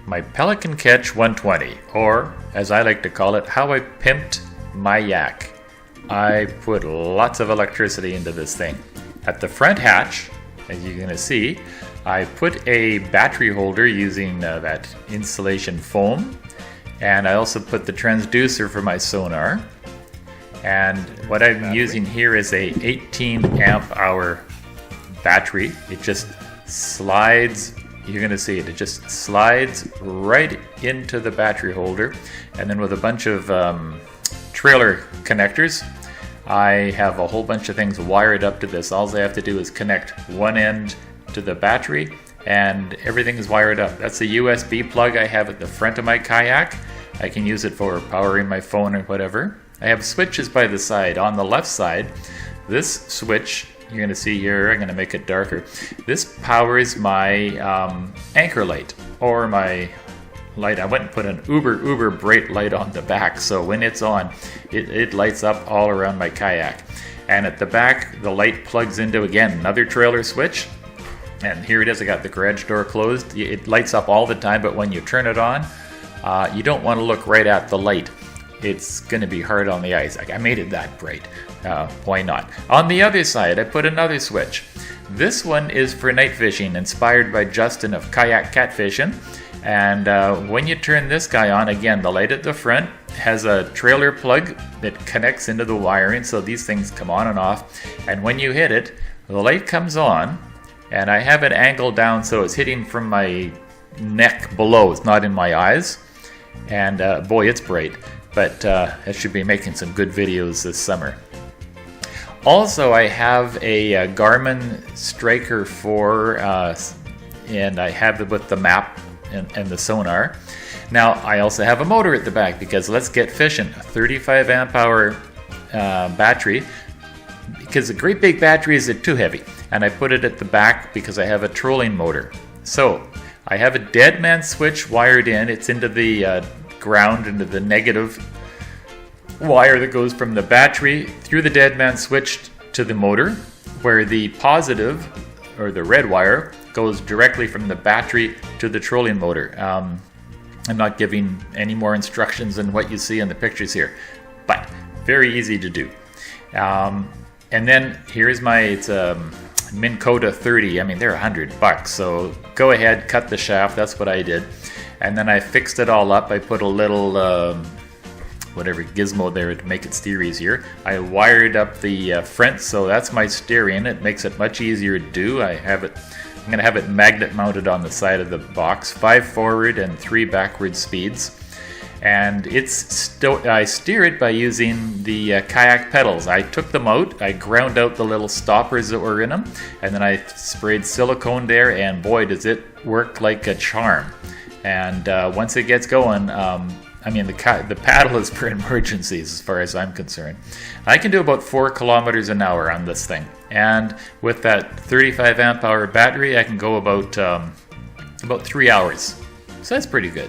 my Pelican Catch 120, or as I like to call it, how I pimped my yak. I put lots of electricity into this thing. At the front hatch, as you're going to see, I put a battery holder using that insulation foam, and I also put the transducer for my sonar. And what I'm using here is a 18 amp hour battery. It just slides, you're going to see it, it just slides right into the battery holder. And then with a bunch of trailer connectors, I have a whole bunch of things wired up to this. All I have to do is connect one end to the battery and everything is wired up. That's a USB plug I have at the front of my kayak. I can use it for powering my phone or whatever. I have switches by the side. On the left side, this switch, you're going to see here, I'm going to make it darker. This powers my anchor light, or my light. I went and put an uber bright light on the back, so when it's on, it lights up all around my kayak. And at the back, the light plugs into, again, another trailer switch. And here it is, I got the garage door closed. It lights up all the time, but when you turn it on, you don't want to look right at the light. It's going to be hard on the eyes. I made it that bright. Why not? On the other side, I put another switch. This one is for night fishing, inspired by Justin of Kayak Catfishing. And when you turn this guy on, again, the light at the front has a trailer plug that connects into the wiring, so these things come on and off. And when you hit it, the light comes on, and I have it angled down so it's hitting from my neck below. It's not in my eyes. And boy, it's bright. But I should be making some good videos this summer. Also, I have a Garmin Striker 4, and I have it with the map and the sonar. Now, I also have a motor at the back because let's get fishing. A 35 amp hour battery, because the great big batteries are too heavy. And I put it at the back because I have a trolling motor. So, I have a dead man switch wired in. It's into the ground, into the negative wire that goes from the battery through the dead man switch to the motor, where the positive, or the red wire, goes directly from the battery to the trolling motor. I'm not giving any more instructions than what you see in the pictures here, but very easy to do. And then here's my, it's a Minn Kota 30. I mean, they're $100, so go ahead, cut the shaft. That's what I did. And then I fixed it all up. I put a little whatever gizmo there to make it steer easier. I wired up the front, so that's my steering. It makes it much easier to do. I'm going to have it magnet mounted on the side of the box, 5 forward and 3 backward speeds. And I steer it by using the kayak pedals. I took them out, I ground out the little stoppers that were in them, and then I sprayed silicone there, and boy, does it work like a charm. And once it gets going, I mean, the paddle is for emergencies as far as I'm concerned. I can do about 4 kilometers an hour on this thing. And with that 35 amp hour battery, I can go about 3 hours. So that's pretty good.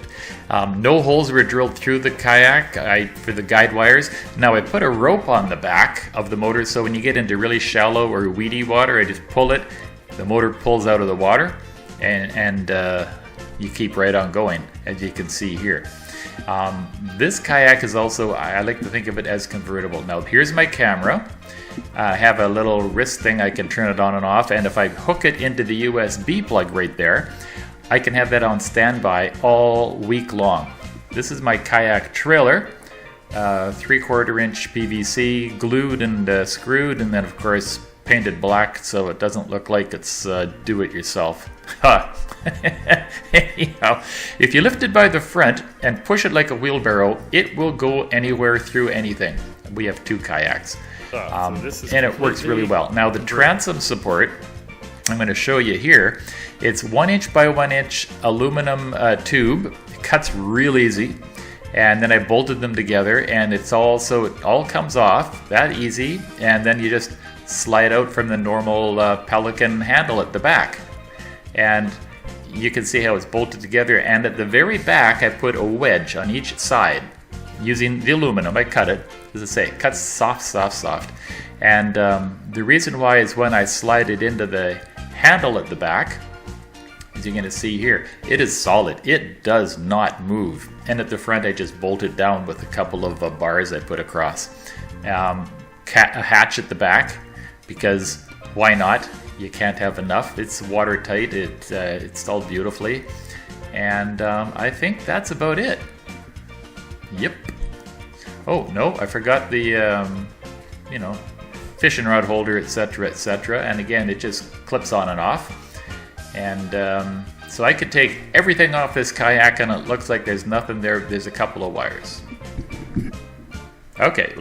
No holes were drilled through the kayak for the guide wires. Now I put a rope on the back of the motor, so when you get into really shallow or weedy water, I just pull it. The motor pulls out of the water, and you keep right on going, as you can see here. This kayak is also, I like to think of it as convertible. Now here's my camera. I have a little wrist thing, I can turn it on and off, and if I hook it into the USB plug right there, I can have that on standby all week long. This is my kayak trailer, 3/4 inch PVC, glued and screwed, and then of course painted black so it doesn't look like it's do-it-yourself. Anyhow, if you lift it by the front and push it like a wheelbarrow, it will go anywhere through anything. We have 2 kayaks, and it works really well. Now the transom support, I'm going to show you here. It's 1 inch by 1 inch aluminum tube. It cuts real easy, and then I bolted them together, and it all comes off that easy, and then you just slide out from the normal Pelican handle at the back. And you can see how it's bolted together, and at the very back I put a wedge on each side using the aluminum. I cut it, as I say, it cuts soft. And the reason why is when I slide it into the handle at the back, as you're going to see here, it is solid. It does not move. And at the front, I just bolted down with a couple of bars I put across. A hatch at the back, because why not? You can't have enough. It's watertight. It's installed beautifully. And I think that's about it. Yep. Oh, no, I forgot the, fishing rod holder, etc., etc. And again, it just clips on and off. And so I could take everything off this kayak and it looks like there's nothing there. There's a couple of wires. Okay.